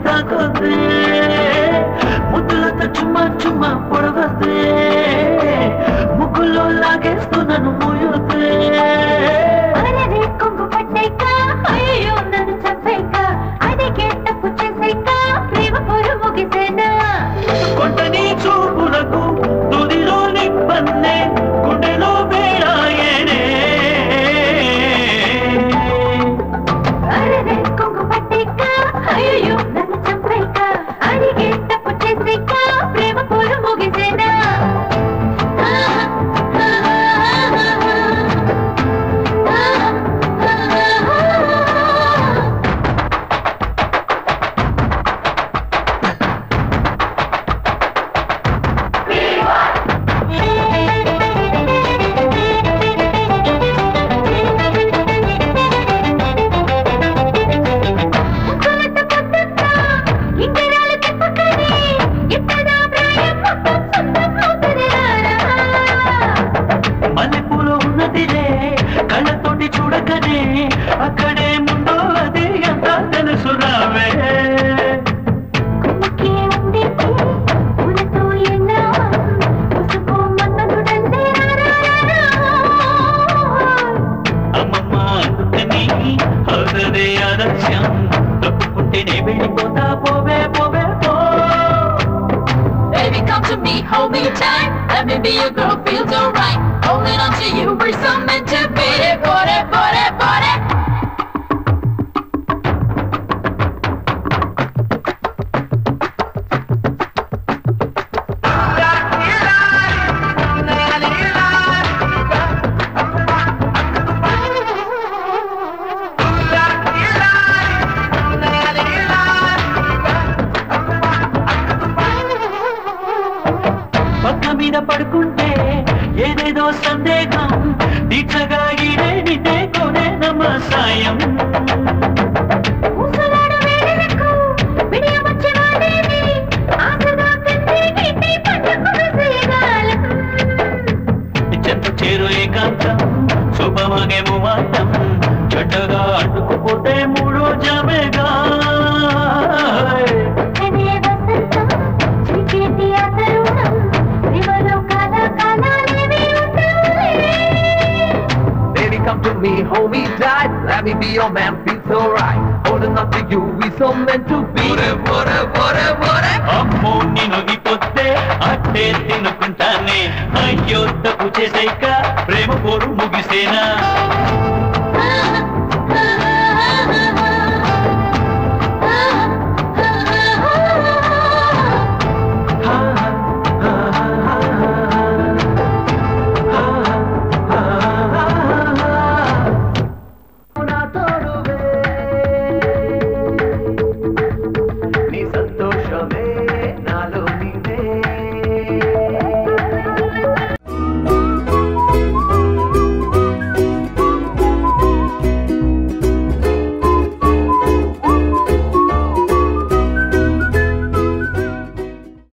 తాకొద్దే ముద్దులతో చుమ్మా చుమ్మా పొడవద్దే ముగ్గులో లాగేస్తూ నన్ను మూయొద్దే కొంగు పట్టేక అయ్యో నన్ను చంపేక అదికే తప్పు చేసేక ప్రేమ పొరు ముగిసేనా కొంటని చూపులకు తుదిలో నిప్పన్నే గుండెలో వేళాయేనే అరే కొంగు పట్టేక అయ్యో నన్ను చంపేక అదికే తప్పు చేసేక ప్రేమ పొరు ముగిసేనా మల్లెపూలు ఉన్నదిలే కళ్ళతోటి చూడకనే అక్కడే ముందో అది ఎంత తెలుసు రావే అమ్మమ్మ అందుకని అవుతదే ఆలస్యం తప్పుకుంటేనే వెళ్ళిపోతా పోవే పోవే పో Baby, come to me, hold me tight. Let me be your girl, feels alright. Holding on to you, we're so meant to be. Bore, bore, bore. పక్క మీద పడుకుంటే ఏదేదో సందేహం దీక్షగా ఇదే నిదే కొనే నమ్మ సాయం చెంత చేరు ఏకాంతం శుభమగే ముమాటం చెడ్డగా అడ్డుకుపోతే మూడో జమేగా Come to me, hold me tight. Let me be your man, feels alright. Holding on to you, we so meant to be. అమ్మో నిన్ను ఇపోతే అట్టే తినుకుంటానే అయ్యో తప్పు చేసేక ప్రేమ పోరు ముగిసేనా